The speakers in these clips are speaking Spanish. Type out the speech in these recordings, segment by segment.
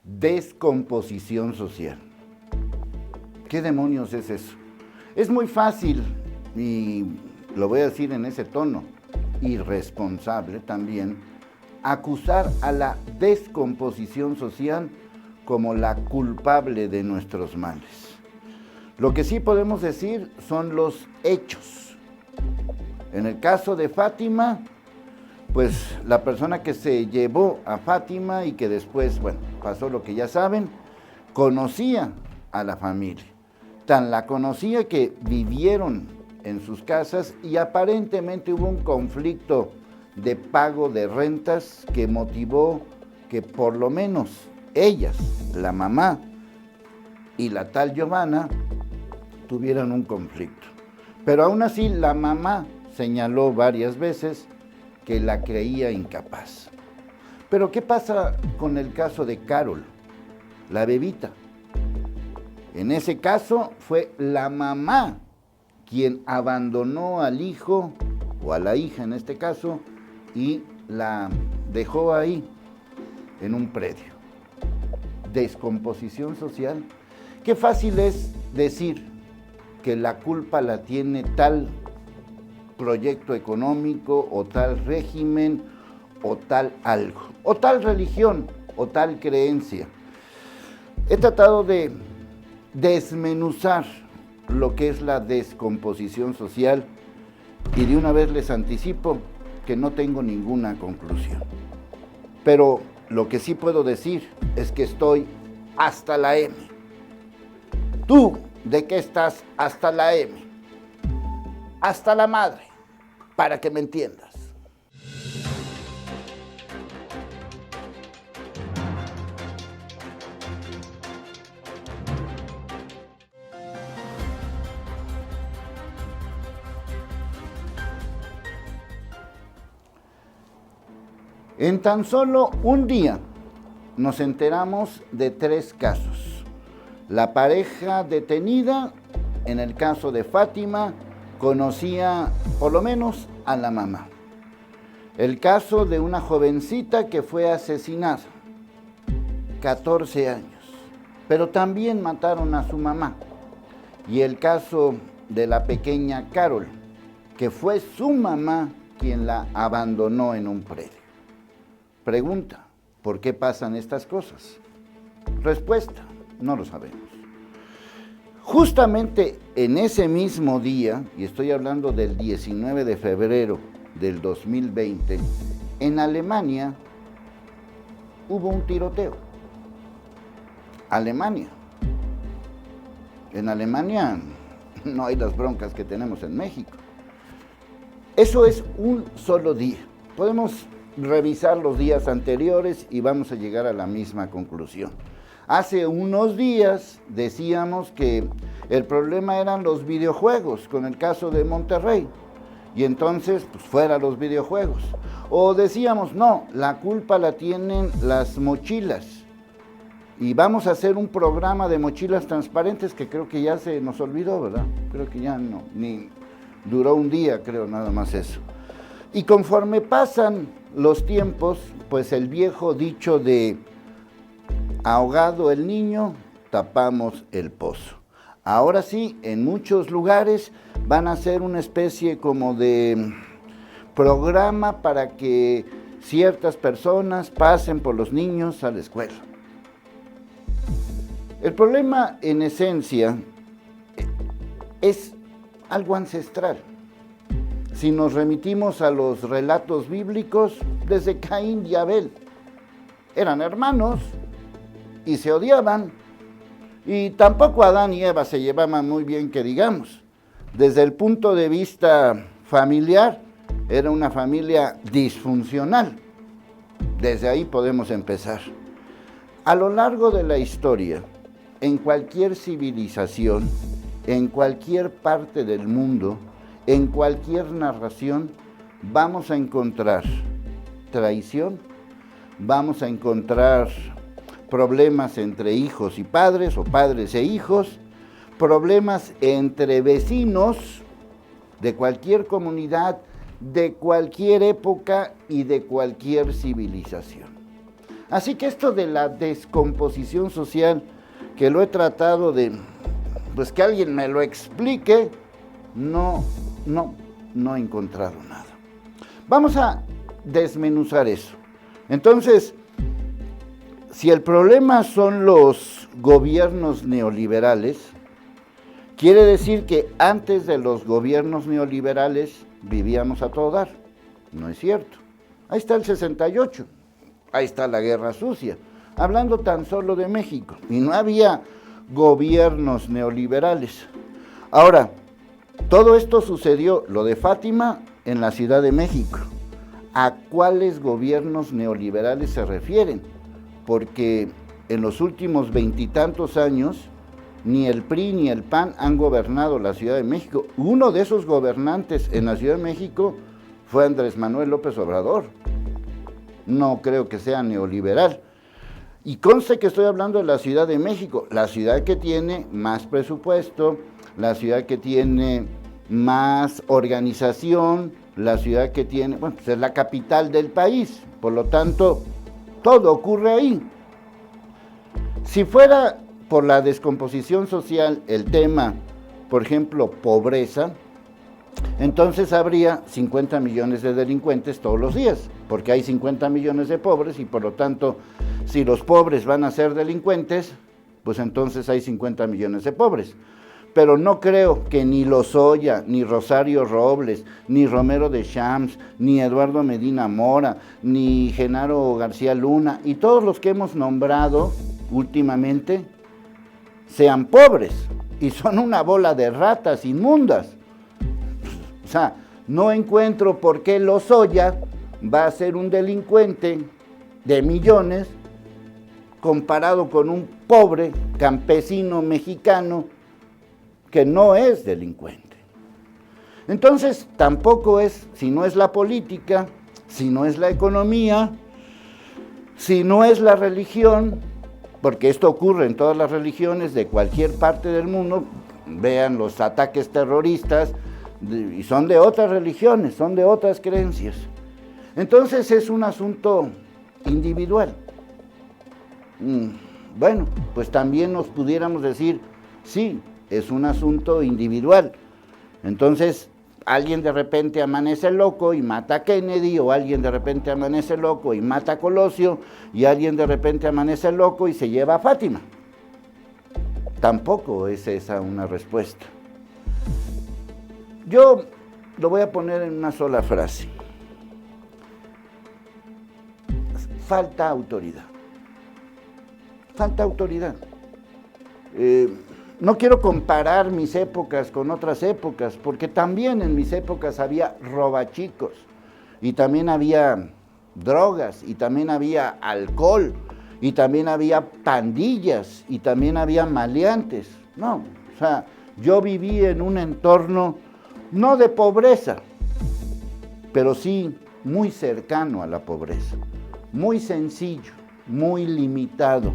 Descomposición social. ¿Qué demonios es eso? Es muy fácil, y lo voy a decir en ese tono, irresponsable también, acusar a la descomposición social como la culpable de nuestros males. Lo que sí podemos decir son los hechos. En el caso de Fátima, pues la persona que se llevó a Fátima y que después, bueno, pasó lo que ya saben, conocía a la familia. Tan la conocía que vivieron en sus casas y aparentemente hubo un conflicto de pago de rentas que motivó que por lo menos ellas, la mamá y la tal Giovanna, tuvieran un conflicto. Pero aún así la mamá señaló varias veces que la creía incapaz. Pero ¿qué pasa con el caso de Carol, la bebita? En ese caso fue la mamá quien abandonó al hijo, o a la hija en este caso, y la dejó ahí, en un predio. Descomposición social. Qué fácil es decir que la culpa la tiene tal proyecto económico, o tal régimen, o tal algo, o tal religión, o tal creencia. He tratado de desmenuzar lo que es la descomposición social y de una vez les anticipo que no tengo ninguna conclusión. Pero lo que sí puedo decir es que estoy hasta la M. ¿Tú de qué estás hasta la M? Hasta la madre, para que me entiendas. En tan solo un día nos enteramos de 3 casos. La pareja detenida, en el caso de Fátima, conocía por lo menos a la mamá. El caso de una jovencita que fue asesinada, 14 años, pero también mataron a su mamá. Y el caso de la pequeña Carol, que fue su mamá quien la abandonó en un predio. Pregunta, ¿por qué pasan estas cosas? Respuesta, no lo sabemos. Justamente en ese mismo día, y estoy hablando del 19 de febrero del 2020, en Alemania hubo un tiroteo. Alemania. En Alemania no hay las broncas que tenemos en México. Eso es un solo día. Podemos revisar los días anteriores y vamos a llegar a la misma conclusión. Hace unos días decíamos que el problema eran los videojuegos, con el caso de Monterrey, y entonces, pues fuera los videojuegos. O decíamos, no, la culpa la tienen las mochilas, y vamos a hacer un programa de mochilas transparentes que creo que ya se nos olvidó, ¿verdad? Creo que ya no, ni duró un día, creo, nada más eso. Y conforme pasan los tiempos, pues el viejo dicho de ahogado el niño, tapamos el pozo. Ahora sí, en muchos lugares van a hacer una especie como de programa para que ciertas personas pasen por los niños a la escuela. El problema, en esencia, es algo ancestral. Si nos remitimos a los relatos bíblicos, desde Caín y Abel, eran hermanos y se odiaban, y tampoco Adán y Eva se llevaban muy bien, que digamos. Desde el punto de vista familiar, era una familia disfuncional. Desde ahí podemos empezar. A lo largo de la historia, en cualquier civilización, en cualquier parte del mundo, en cualquier narración, vamos a encontrar traición, vamos a encontrar problemas entre hijos y padres, o padres e hijos, problemas entre vecinos de cualquier comunidad, de cualquier época y de cualquier civilización. Así que esto de la descomposición social, que lo he tratado de, pues que alguien me lo explique, no he encontrado nada. Vamos a desmenuzar eso. Entonces, si el problema son los gobiernos neoliberales, quiere decir que antes de los gobiernos neoliberales vivíamos a todo dar. No es cierto. Ahí está el 68, ahí está la Guerra Sucia, hablando tan solo de México, y no había gobiernos neoliberales. Ahora, todo esto sucedió, lo de Fátima, en la Ciudad de México. ¿A cuáles gobiernos neoliberales se refieren? Porque en los últimos 20 y tantos años, ni el PRI ni el PAN han gobernado la Ciudad de México. Uno de esos gobernantes en la Ciudad de México fue Andrés Manuel López Obrador. No creo que sea neoliberal. Y conste que estoy hablando de la Ciudad de México, la ciudad que tiene más presupuesto, la ciudad que tiene más organización, la ciudad que tiene, bueno, pues es la capital del país, por lo tanto, todo ocurre ahí. Si fuera por la descomposición social el tema, por ejemplo, pobreza, entonces habría 50 millones de delincuentes todos los días, porque hay 50 millones de pobres y por lo tanto, si los pobres van a ser delincuentes, pues entonces hay 50 millones de pobres. Pero no creo que ni Lozoya, ni Rosario Robles, ni Romero de Champs, ni Eduardo Medina Mora, ni Genaro García Luna, y todos los que hemos nombrado últimamente, sean pobres, y son una bola de ratas inmundas. O sea, no encuentro por qué Lozoya va a ser un delincuente de millones comparado con un pobre campesino mexicano que no es delincuente. Entonces, tampoco es, si no es la política, si no es la economía, si no es la religión, porque esto ocurre en todas las religiones de cualquier parte del mundo, vean los ataques terroristas, y son de otras religiones, son de otras creencias. Entonces es un asunto individual. Bueno, pues también nos pudiéramos decir, sí, es un asunto individual. Entonces, alguien de repente amanece loco y mata a Kennedy, o alguien de repente amanece loco y mata a Colosio, y alguien de repente amanece loco y se lleva a Fátima. Tampoco es esa una respuesta. Yo lo voy a poner en una sola frase. Falta autoridad. Falta autoridad. No quiero comparar mis épocas con otras épocas, porque también en mis épocas había robachicos, y también había drogas, y también había alcohol, y también había pandillas, y también había maleantes. No, o sea, yo viví en un entorno no de pobreza, pero sí muy cercano a la pobreza, muy sencillo, muy limitado,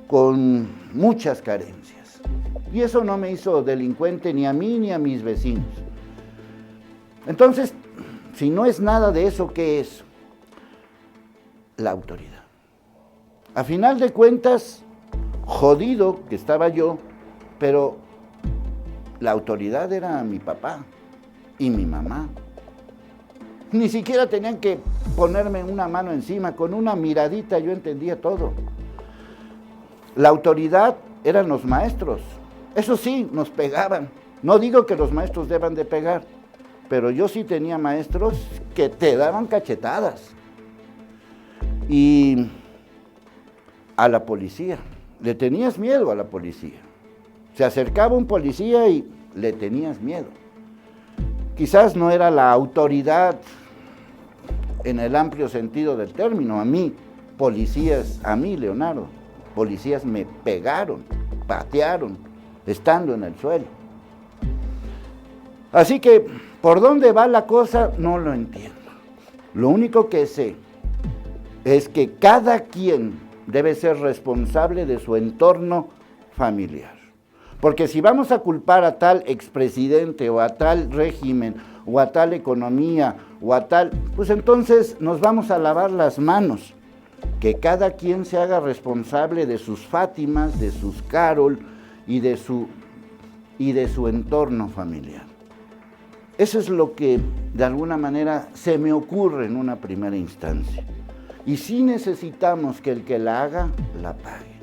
con muchas carencias. Y eso no me hizo delincuente ni a mí ni a mis vecinos. Entonces, si no es nada de eso, ¿qué es? La autoridad. A final de cuentas, jodido que estaba yo, pero la autoridad era mi papá y mi mamá. Ni siquiera tenían que ponerme una mano encima, con una miradita yo entendía todo. La autoridad eran los maestros. Eso sí, nos pegaban. No digo que los maestros deban de pegar, pero yo sí tenía maestros que te daban cachetadas. Y a la policía, le tenías miedo a la policía. Se acercaba un policía y le tenías miedo. Quizás no era la autoridad en el amplio sentido del término. A mí, Leonardo, policías me pegaron, patearon, estando en el suelo. Así que, ¿por dónde va la cosa? No lo entiendo. Lo único que sé es que cada quien debe ser responsable de su entorno familiar. Porque si vamos a culpar a tal expresidente o a tal régimen o a tal economía o a tal, pues entonces nos vamos a lavar las manos. que cada quien se haga responsable de sus Fátimas, de sus Carol y de su entorno familiar. Eso es lo que de alguna manera se me ocurre en una primera instancia. Y sí necesitamos que el que la haga, la pague.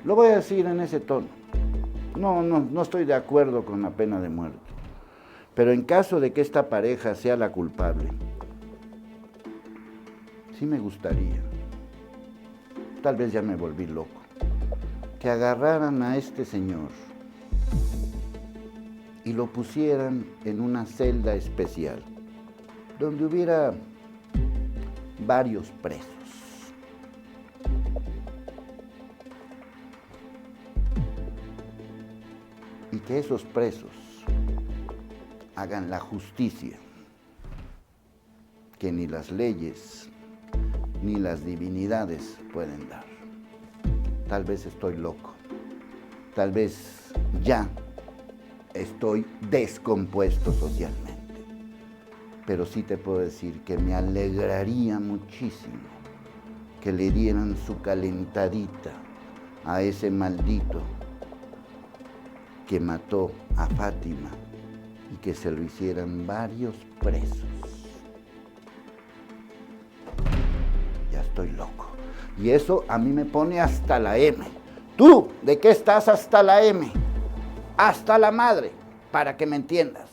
Lo voy a decir en ese tono. No estoy de acuerdo con la pena de muerte. Pero en caso de que esta pareja sea la culpable, sí me gustaría, tal vez ya me volví loco, que agarraran a este señor y lo pusieran en una celda especial, donde hubiera varios presos. Y que esos presos hagan la justicia que ni las leyes ni las divinidades pueden dar. Tal vez estoy loco, tal vez ya estoy descompuesto socialmente, pero sí te puedo decir que me alegraría muchísimo que le dieran su calentadita a ese maldito que mató a Fátima y que se lo hicieran varios presos. Ya estoy loco. Y eso a mí me pone hasta la M. ¿Tú de qué estás hasta la M? Hasta la madre, para que me entiendas.